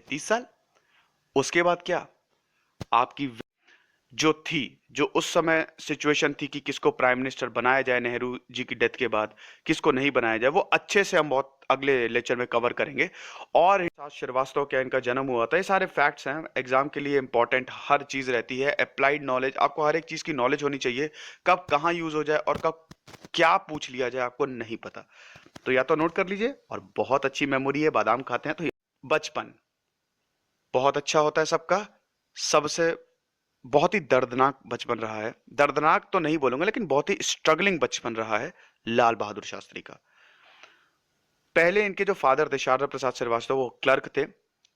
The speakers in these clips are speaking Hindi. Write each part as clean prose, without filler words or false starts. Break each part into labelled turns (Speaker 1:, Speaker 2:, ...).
Speaker 1: 33 साल। उसके बाद क्या, आपकी जो उस समय सिचुएशन थी कि किसको प्राइम मिनिस्टर बनाया जाए नेहरू जी की डेथ के बाद, किसको नहीं बनाया जाए, वो अच्छे से हम बहुत अगले लेक्चर में कवर करेंगे। और श्रीवास्तव क्या इनका जन्म हुआ था, ये सारे फैक्ट्स हैं, एग्जाम के लिए इंपॉर्टेंट हर चीज रहती है। अप्लाइड नॉलेज, आपको हर एक चीज की नॉलेज होनी चाहिए, कब कहाँ यूज हो जाए और कब क्या पूछ लिया जाए आपको नहीं पता। तो या तो नोट कर लीजिए, और बहुत अच्छी मेमोरी है, बादाम खाते हैं तो बचपन बहुत अच्छा होता है सबका। सबसे बहुत ही दर्दनाक बचपन रहा है, दर्दनाक तो नहीं बोलूंगा लेकिन बहुत ही स्ट्रगलिंग बचपन रहा है लाल बहादुर शास्त्री का। पहले इनके जो फादर थे शारदा प्रसाद श्रीवास्तव, वो क्लर्क थे,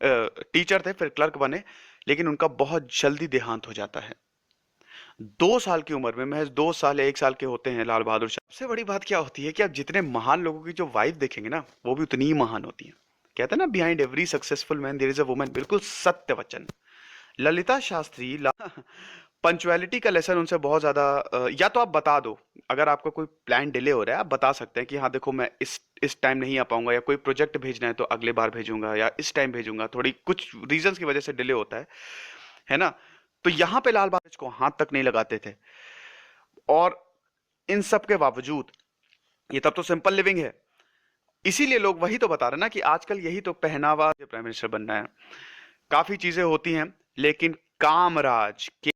Speaker 1: टीचर थे, फिर क्लर्क बने, लेकिन उनका बहुत जल्दी देहांत हो जाता है। 2 साल की उम्र में, महज 2 साल या 1 साल के होते हैं लाल बहादुर शास्त्री। सबसे बड़ी बात क्या होती है कि आप जितने महान लोगों की जो वाइफ देखेंगे ना, वो भी उतनी ही महान होती है। कहते हैं ना, behind every successful man there is a woman. बिल्कुल सत्य वचन। ललिता शास्त्री पंचुअलिटी का लेसन उनसे बहुत ज्यादा, या तो आप बता दो, अगर आपका कोई प्लान डिले हो रहा है आप बता सकते हैं कि हाँ देखो मैं इस टाइम नहीं आ पाऊंगा, या कोई प्रोजेक्ट भेजना है तो अगले बार भेजूंगा, या इस टाइम भेजूंगा, थोड़ी कुछ रीजंस की वजह से डिले होता है ना। तो यहाँ पे लाल बहादुर को हाथ तक नहीं लगाते थे। और इन सब के बावजूद, ये तब तो सिंपल लिविंग है, इसीलिए लोग वही तो बता रहे ना कि आजकल यही तो पहनावा, प्राइम मिनिस्टर बनना है, काफी चीजें होती हैं, लेकिन कामराज के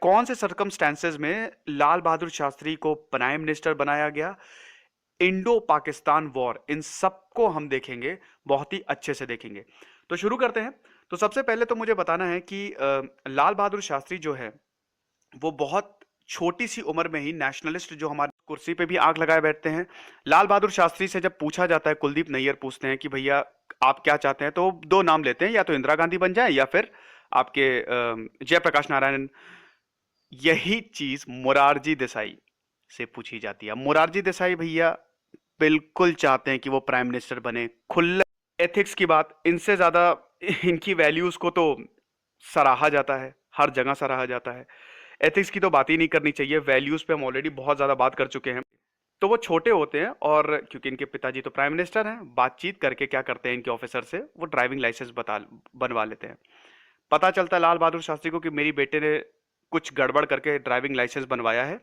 Speaker 1: कौन से सर्कमस्टेंसेस में लाल बहादुर शास्त्री को प्राइम मिनिस्टर बनाया गया, इंडो पाकिस्तान वॉर, इन सबको हम देखेंगे, बहुत ही अच्छे से देखेंगे। तो शुरू करते हैं। तो सबसे पहले तो मुझे बताना है कि लाल बहादुर शास्त्री जो है वो बहुत छोटी सी उम्र में ही नेशनलिस्ट, जो हमारी कुर्सी पे भी आग लगाए बैठते हैं। लाल बहादुर शास्त्री से जब पूछा जाता है, कुलदीप नैयर पूछते हैं कि भैया आप क्या चाहते हैं, तो 2 नाम लेते हैं, या तो इंदिरा गांधी बन जाए या फिर आपके जयप्रकाश नारायण। यही चीज मोरारजी देसाई से पूछी जाती है। मोरारजी देसाई भैया बिल्कुल चाहते हैं कि वो प्राइम मिनिस्टर बने। खुला एथिक्स की बात, इनसे ज्यादा इनकी वैल्यूज को तो सराहा जाता है, हर जगह सराहा जाता है। एथिक्स की तो बात ही नहीं करनी चाहिए, वैल्यूज पे हम ऑलरेडी बहुत ज्यादा बात कर चुके हैं। तो वो छोटे होते हैं, और क्योंकि इनके पिताजी तो प्राइम मिनिस्टर हैं, बातचीत करके क्या करते हैं इनके ऑफिसर से, वो ड्राइविंग लाइसेंस बनवा लेते हैं। पता चलता है लाल बहादुर शास्त्री को कि मेरी बेटे ने कुछ गड़बड़ करके ड्राइविंग लाइसेंस बनवाया है।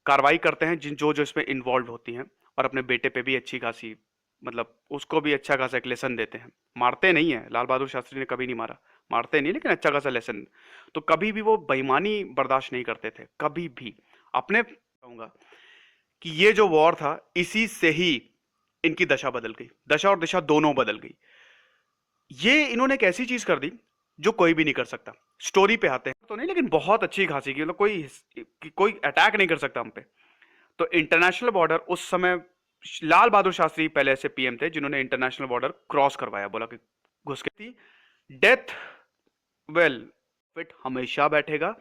Speaker 1: कार्रवाई करते हैं जो जो इसमें इन्वॉल्व होती हैं, और अपने बेटे पे भी अच्छी खासी, मतलब उसको भी अच्छा खासा एक लेसन देते हैं। मारते नहीं है, लाल बहादुर शास्त्री ने कभी नहीं मारा, मारते नहीं, लेकिन अच्छा खासा लेसन। तो कभी भी वो बेईमानी बर्दाश्त नहीं करते थे, कभी भी। अपने कहूंगा कि ये जो वॉर था, इसी से ही इनकी दशा बदल गई, दशा और दिशा दोनों बदल गई। ये इन्होंने एक ऐसी चीज कर दी जो कोई भी नहीं कर सकता। स्टोरी पे आते हैं तो नहीं, लेकिन बहुत अच्छी खासी की, मतलब कोई अटैक नहीं कर सकता हम पे। तो इंटरनेशनल बॉर्डर उस समय, लाल बहादुर शास्त्री पहले ऐसे पीएम थे जिन्होंने इंटरनेशनल बॉर्डर क्रॉस करवाया, बोला कि घुस के थी। डेथ, वेल, फिट हमेशा बैठेगा।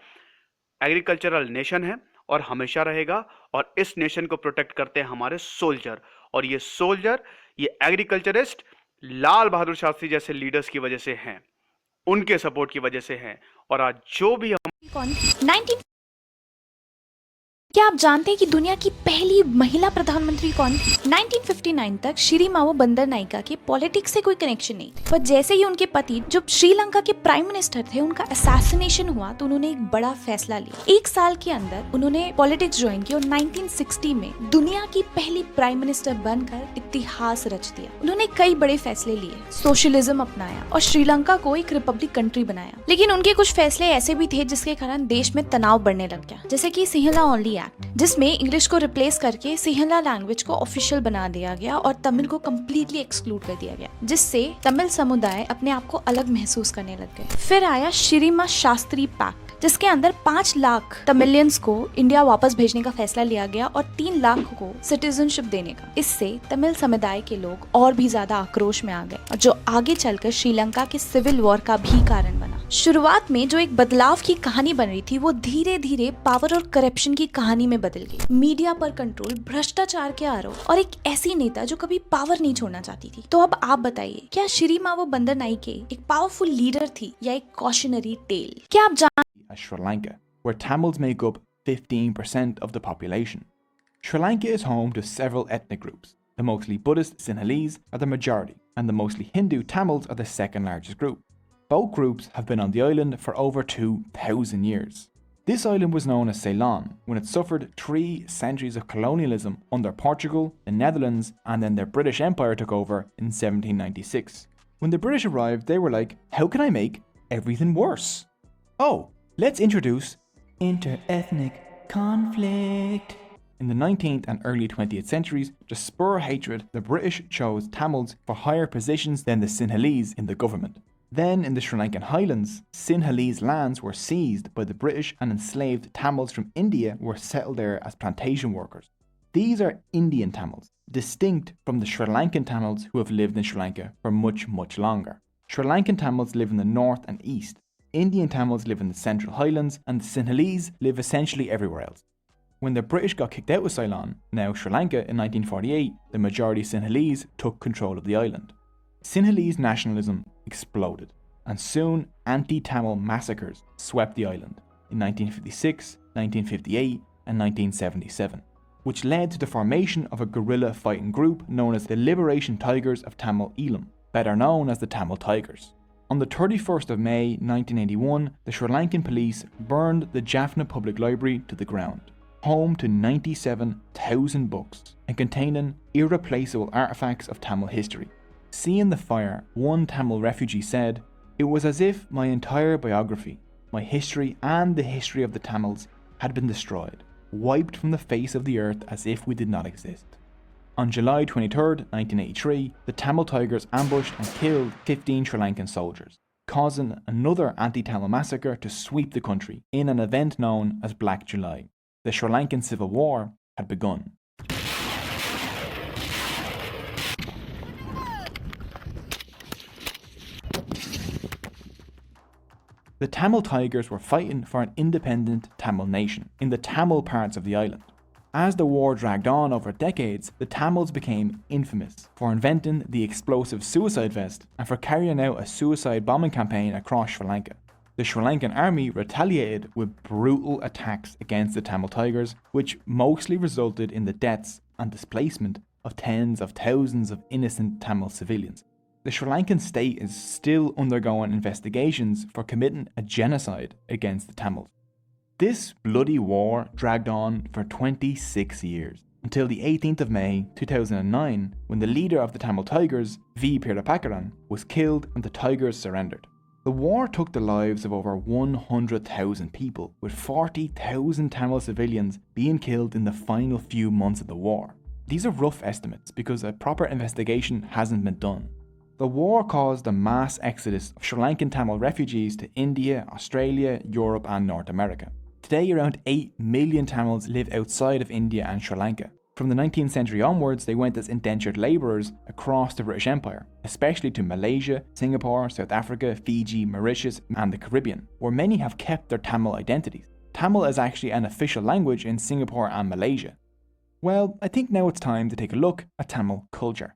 Speaker 1: एग्रीकल्चरल नेशन है और हमेशा रहेगा, और इस नेशन को प्रोटेक्ट करते हैं हमारे सोल्जर। और ये सोल्जर, ये एग्रीकल्चरिस्ट लाल बहादुर शास्त्री जैसे लीडर्स की वजह से हैं, उनके सपोर्ट की वजह से हैं। और आज जो भी हम
Speaker 2: कौन थी? क्या आप जानते हैं कि दुनिया की पहली महिला प्रधानमंत्री कौन थी? 1959 तक श्री मावो बंदर नायका के पॉलिटिक्स से कोई कनेक्शन नहीं था, पर जैसे ही उनके पति जो श्रीलंका के प्राइम मिनिस्टर थे, उनका असैसिनेशन हुआ, तो उन्होंने एक बड़ा फैसला लिया। 1 साल के अंदर उन्होंने पॉलिटिक्स ज्वाइन की, और 1960 में दुनिया की पहली प्राइम मिनिस्टर बनकर इतिहास रच दिया। उन्होंने कई बड़े फैसले लिए, सोशलिज्म अपनाया और श्रीलंका को एक रिपब्लिक कंट्री बनाया। लेकिन उनके कुछ फैसले ऐसे भी थे जिसके कारण देश में तनाव बढ़ने लग गया, जैसे कि सिंहला ओनली, जिसमें इंग्लिश को रिप्लेस करके सिंहला लैंग्वेज को ऑफिशियल बना दिया गया और तमिल को कम्प्लीटली एक्सक्लूड कर दिया गया, जिससे तमिल समुदाय अपने आप को अलग महसूस करने लग गए। फिर आया श्रीमा शास्त्री पैक्ट, जिसके अंदर 5 लाख तमिलियंस को इंडिया वापस भेजने का फैसला लिया गया और 3 लाख को सिटीजनशिप देने का। इससे तमिल समुदाय के लोग और भी ज्यादा आक्रोश में आ गए, और जो आगे चलकर श्रीलंका के सिविल वॉर का भी कारण बना। शुरुआत में जो एक बदलाव की कहानी बन रही थी, वो धीरे धीरे पावर और करप्शन की कहानी में बदल गई। मीडिया पर कंट्रोल, भ्रष्टाचार के आरोप, और एक ऐसी नेता जो कभी पावर नहीं छोड़ना चाहती थी। तो अब आप बताइए, क्या श्री मावो बंदर नायके एक पावरफुल लीडर थी या एक कॉशनरी टेल? क्या आप
Speaker 3: Sri Lanka, where Tamils make up 15% of the population. Sri Lanka is home to several ethnic groups, The mostly Buddhist Sinhalese are the majority, and the mostly Hindu Tamils are the second largest group. Both groups have been on the island for over 2,000 years. This island was known as Ceylon when it suffered 3 centuries of colonialism under Portugal, the Netherlands, and then the British Empire took over in 1796. When the British arrived, they were like, how can I make everything worse? Oh, let's introduce inter-ethnic conflict. In the 19th and early 20th centuries, to spur hatred, the British chose Tamils for higher positions than the Sinhalese in the government. Then, in the Sri Lankan highlands, Sinhalese lands were seized by the British and enslaved Tamils from India were settled there as plantation workers. These are Indian Tamils, distinct from the Sri Lankan Tamils who have lived in Sri Lanka for much, much longer. Sri Lankan Tamils live in the north and east, Indian Tamils live in the central highlands, and the Sinhalese live essentially everywhere else. When the British got kicked out of Ceylon, now Sri Lanka, in 1948, the majority Sinhalese took control of the island. Sinhalese nationalism exploded, and soon anti-Tamil massacres swept the island in 1956, 1958, and 1977, which led to the formation of a guerrilla fighting group known as the Liberation Tigers of Tamil Eelam, better known as the Tamil Tigers. On the 31st of May 1981, the Sri Lankan police burned the Jaffna Public Library to the ground, home to 97,000 books and containing irreplaceable artifacts of Tamil history. Seeing the fire, one Tamil refugee said, "It was as if my entire biography, my history and the history of the Tamils had been destroyed, wiped from the face of the earth as if we did not exist." On July 23, 1983, the Tamil Tigers ambushed and killed 15 Sri Lankan soldiers, causing another anti-Tamil massacre to sweep the country in an event known as Black July. The Sri Lankan Civil War had begun. The Tamil Tigers were fighting for an independent Tamil nation in the Tamil parts of the island. As the war dragged on over decades, the Tamils became infamous for inventing the explosive suicide vest and for carrying out a suicide bombing campaign across Sri Lanka. The Sri Lankan army retaliated with brutal attacks against the Tamil Tigers, which mostly resulted in the deaths and displacement of tens of thousands of innocent Tamil civilians. The Sri Lankan state is still undergoing investigations for committing a genocide against the Tamils. This bloody war dragged on for 26 years, until the 18th of May 2009, when the leader of the Tamil Tigers, V. Pirapakaran, was killed and the Tigers surrendered. The war took the lives of over 100,000 people, with 40,000 Tamil civilians being killed in the final few months of the war. These are rough estimates because a proper investigation hasn't been done. The war caused a mass exodus of Sri Lankan Tamil refugees to India, Australia, Europe and North America. Today around 8 million Tamils live outside of India and Sri Lanka. From the 19th century onwards, they went as indentured labourers across the British Empire, especially to Malaysia, Singapore, South Africa, Fiji, Mauritius and the Caribbean, where many have kept their Tamil identities. Tamil is actually an official language in Singapore and Malaysia. Well, I think now it's time to take a look at Tamil culture.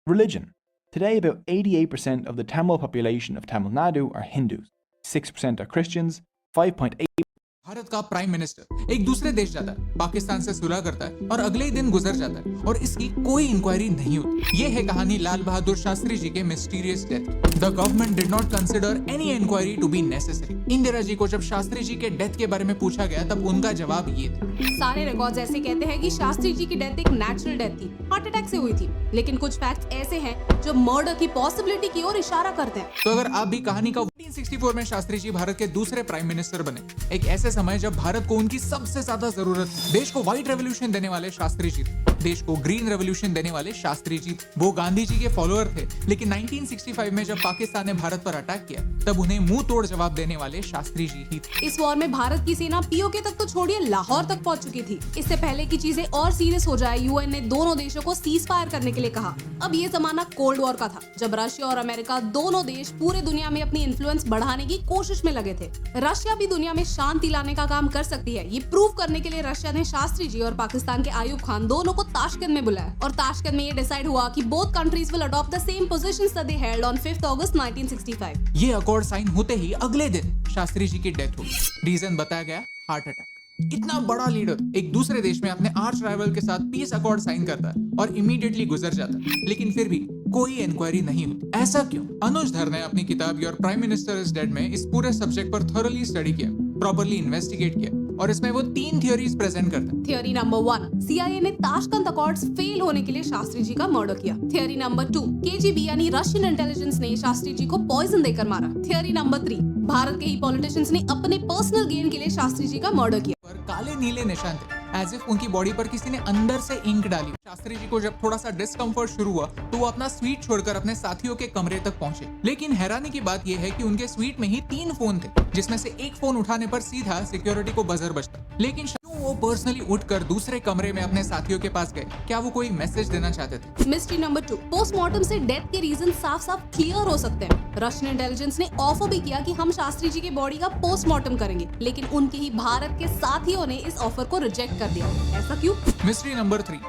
Speaker 3: Religion. Today about 88% of the Tamil population of Tamil Nadu are Hindus, 6% are Christians, 5.8%
Speaker 4: Bharat का प्राइम मिनिस्टर एक दूसरे देश जाता है, पाकिस्तान से सुलह करता है और अगले ही दिन गुजर जाता है और इसकी कोई इंक्वायरी नहीं होती। ये है कहानी लाल बहादुर शास्त्री जी के mysterious death. The government did not consider any inquiry to be necessary. Indira ji को जब शास्त्री जी के डेथ के बारे में पूछा गया तब उनका जवाब ये था।
Speaker 5: सारे रिकॉर्ड्स ऐसे कहते हैं कि शास्त्री जी की डेथ एक नेचुरल डेथ थी, हार्ट अटैक से हुई थी, लेकिन कुछ फैक्ट्स ऐसे हैं जो मर्डर की पॉसिबिलिटी की ओर इशारा करते हैं।
Speaker 4: तो अगर आप भी कहानी का 1964 में शास्त्री जी भारत के दूसरे प्राइम मिनिस्टर बने, एक ऐसे समय जब भारत को उनकी सबसे ज्यादा जरूरत थी। देश को व्हाइट रेवोल्यूशन देने वाले शास्त्री जी थे, देश को ग्रीन रेवोल्यूशन देने वाले शास्त्री जी थे। वो गांधी जी के फॉलोअर थे, लेकिन 1965 में जब पाकिस्तान ने भारत पर अटैक किया तब उन्हें मुंह तोड़ जवाब देने वाले शास्त्री जी ही थे।
Speaker 5: इस वॉर में भारत की सेना पीओके तक तो छोड़िए लाहौर तक पहुंच चुकी थी। इससे पहले की चीजें और सीरियस हो जाए, यूएन ने दोनों देशों को सीज फायर करने के लिए कहा। अब ये जमाना कोल्ड वॉर का था, जब रशिया और अमेरिका दोनों देश पूरे दुनिया में अपनी इन्फ्लुएंस बढ़ाने की कोशिश में लगे थे। रशिया भी दुनिया में शांति लाने का काम कर सकती है, ये प्रूव करने के लिए रशिया ने शास्त्री जी और पाकिस्तान के आयूब खान दोनों को ताशकंद में बुलाया और ताशकंद में ये डिसाइड हुआ कि both countries will adopt the same positions that they held on 5 अगस्त 1965।
Speaker 4: ये अकॉर्ड साइन होते ही अगले दिन शास्त्री जी की डेथ हुई। रीजन बताया गया हार्ट अटैक। इतना बड़ा लीडर एक दूसरे देश में अपने आर्च राइवल के साथ पीस अकॉर्ड साइन करता है और इमीडिएटली गुजर जाता है, लेकिन फिर भी कोई इंक्वायरी नहीं होती। ऐसा क्यों? अनुज धर ने अपनी किताब your prime minister is dead में इस पूरे सब्जेक्ट पर थॉरली स्टडी किया, प्रॉपर्ली इन्वेस्टिगेट किया और इसमें वो 3 थियोरीज प्रेजेंट करते हैं।
Speaker 5: थियोरी नंबर 1, सीआईए ने ताशकंद अकॉर्ड्स फेल होने के लिए शास्त्री जी का मर्डर किया। थियोरी नंबर 2, केजीबी यानी रशियन इंटेलिजेंस ने शास्त्री जी को पॉइजन देकर मारा। थियोरी नंबर 3, भारत के ही पॉलिटिशियंस ने अपने पर्सनल गेन के लिए शास्त्री जी का मर्डर किया।
Speaker 4: पर काले नीले निशान थे, एज इफ उनकी बॉडी पर किसी ने अंदर से इंक डाली। शास्त्री जी को जब थोड़ा सा डिस्कम्फर्ट शुरू हुआ तो वो अपना स्वीट छोड़कर अपने साथियों के कमरे तक पहुंचे, लेकिन हैरानी की बात यह है कि उनके स्वीट में ही 3 फोन थे, जिसमें से एक फोन उठाने पर सीधा सिक्योरिटी को बजर बजता। लेकिन क्यों वो पर्सनली उठकर दूसरे कमरे में अपने साथियों के पास गए? क्या वो कोई मैसेज देना चाहते थे?
Speaker 5: मिस्ट्री नंबर 2, पोस्टमार्टम से डेथ के रीजन साफ साफ क्लियर हो सकते हैं। रशियन इंटेलिजेंस ने ऑफर भी किया कि हम शास्त्री जी की बॉडी का पोस्टमार्टम करेंगे, लेकिन उनके ही भारत के साथियों ने इस ऑफर को रिजेक्ट कर दिया। ऐसा क्यों?
Speaker 4: मिस्ट्री नंबर 3,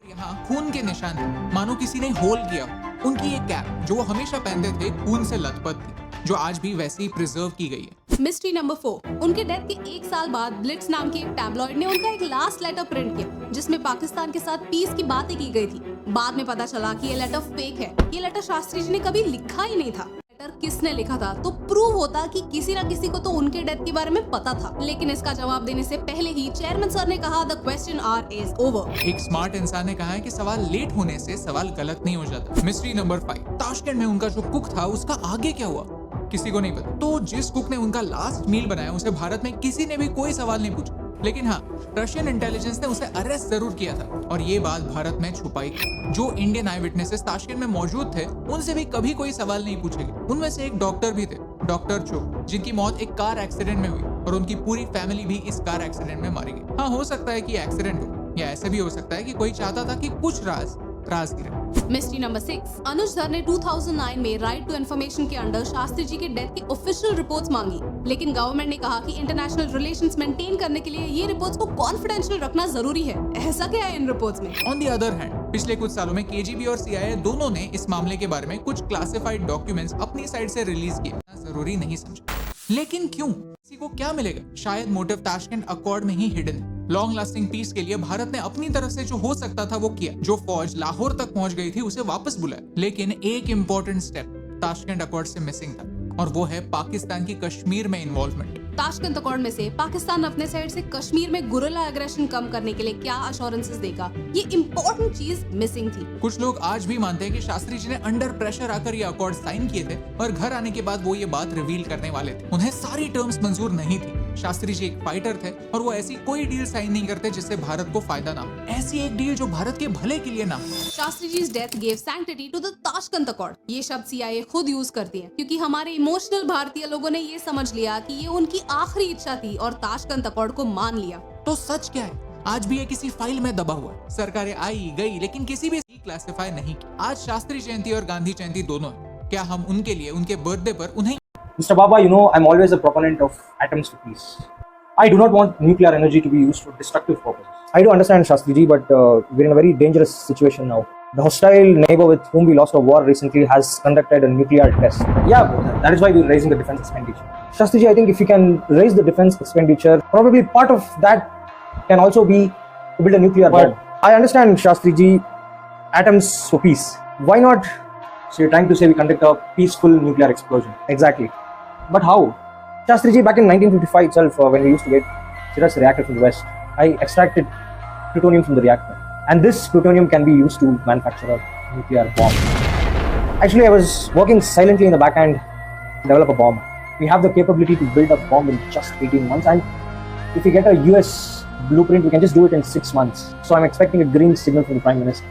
Speaker 4: यहाँ खून के निशान थे, मानो किसी ने होल किया। उनकी एक कैप जो वो हमेशा पहनते थे खून से लथपथ थी, जो आज भी वैसे ही प्रिजर्व की गई है।
Speaker 5: मिस्ट्री नंबर 4, उनके डेथ के 1 साल बाद ब्लिट्स नाम के एक टैबलॉइड ने उनका एक लास्ट लेटर प्रिंट किया, जिसमें पाकिस्तान के साथ पीस की बातें की गई थी। बाद में पता चला कि ये लेटर फेक है। ये लेटर शास्त्री जी ने कभी लिखा ही नहीं था। लेटर किसने लिखा था तो प्रूव होता कि किसी ना किसी को तो उनके डेथ के बारे में पता था, लेकिन इसका जवाब देने से पहले ही चेयरमैन सर ने कहा the question our is over.
Speaker 4: एक स्मार्ट इंसान ने कहा है कि सवाल लेट होने से सवाल गलत नहीं हो जाता। मिस्ट्री नंबर 5, ताशकंद में उनका जो कुक था उसका आगे क्या हुआ? किसी को नहीं पता। तो जिस कुक ने उनका लास्ट मील बनाया उसे भारत में किसी ने भी कोई सवाल नहीं पूछा, लेकिन हाँ, रशियन इंटेलिजेंस ने उसे अरेस्ट जरूर किया था और ये बात भारत में छुपाई। जो इंडियन आई विटनेसेस ताशकंद में मौजूद थे उनसे भी कभी कोई सवाल नहीं पूछे गए। उनमें से एक डॉक्टर भी थे, डॉक्टर चो, जिनकी मौत एक कार एक्सीडेंट में हुई और उनकी पूरी फैमिली भी इस कार एक्सीडेंट में मारी गई। हाँ, हो सकता है कि एक्सीडेंट हो, या ऐसे भी हो सकता है कि कोई चाहता था कि कुछ राज गिरे।
Speaker 5: मिस्ट्री नंबर 6, अनुज धर ने 2009 में राइट टू इन्फॉर्मेशन के अंडर शास्त्री जी के डेथ की ऑफिशियल रिपोर्ट्स मांगी, लेकिन गवर्नमेंट ने कहा कि इंटरनेशनल रिलेशंस मेंटेन करने के लिए ये रिपोर्ट्स को कॉन्फिडेंशियल रखना जरूरी है। ऐसा क्या है इन रिपोर्ट्स में?
Speaker 4: ऑन द अदर हैंड, पिछले कुछ सालों में केजीबी और सीआईए दोनों ने इस मामले के बारे में कुछ क्लासिफाइड डॉक्यूमेंट्स अपनी साइड से रिलीज किए। जरूरी नहीं समझा, लेकिन क्यों? किसी को क्या मिलेगा? शायद मोटिव ताशकंद अकॉर्ड में ही हिडन है। लॉन्ग लास्टिंग पीस के लिए भारत ने अपनी तरफ से जो हो सकता था वो किया। जो फौज लाहौर तक पहुंच गई थी उसे वापस बुलाया, लेकिन एक इंपॉर्टेंट स्टेप ताशकंद अकॉर्ड से मिसिंग था, और वो है पाकिस्तान की कश्मीर में इन्वॉल्वमेंट।
Speaker 5: ताशकंद अकॉर्ड में से पाकिस्तान अपने साइड से कश्मीर में गुरिल्ला एग्रेशन कम करने के लिए क्या अश्योरेंसेस देगा, ये इंपॉर्टेंट चीज मिसिंग थी।
Speaker 4: कुछ लोग आज भी मानते हैं कि शास्त्री जी ने अंडर प्रेशर आकर ये अकॉर्ड साइन किए थे और घर आने के बाद वो ये बात रिवील करने वाले थे। उन्हें सारी टर्म्स मंजूर नहीं थी। शास्त्री जी एक फाइटर थे और वो ऐसी कोई डील साइन नहीं करते जिससे भारत को फायदा ना हो, ऐसी एक डील जो भारत के भले के लिए ना हो।
Speaker 5: शास्त्री जी's death gave sanctity to the Tashkent accord. ये शब्द सीआईए खुद यूज करती है, क्योंकि हमारे इमोशनल भारतीय लोगों ने ये समझ लिया कि ये उनकी आखिरी इच्छा थी और ताशकंद अकॉर्ड को मान लिया।
Speaker 4: तो सच क्या है? आज भी ये किसी फाइल में दबा हुआ है। सरकारें आई गई लेकिन किसी भी क्लासिफाई नहीं की। आज शास्त्री जयंती और गांधी जयंती दोनों है। क्या हम उनके लिए उनके बर्थडे पर उन्हें
Speaker 6: Mr. Baba, you know, I'm always a proponent of atoms for peace. I do not want nuclear energy to be used for destructive purposes. I do understand Shastri ji, but we're in a very dangerous situation now. The hostile neighbor with whom we lost a war recently has conducted a nuclear test. Yeah, that is why we're raising the defense expenditure. Shastri ji, I think if we can raise the defense expenditure, probably part of that can also be to build a nuclear bomb. I understand, Shastri ji, atoms for peace. Why not? So you're trying to say we conduct a peaceful nuclear explosion. Exactly. But how? Shastri ji, back in 1955 itself, when we used to get Siraj reactor from the West, I extracted plutonium from the reactor. And this plutonium can be used to manufacture a nuclear bomb. Actually, I was working silently in the back end to develop a bomb. We have the capability to build a bomb in just 18 months. And if we get a US blueprint, we can just do it in 6 months. So I'm expecting a green signal from the Prime Minister.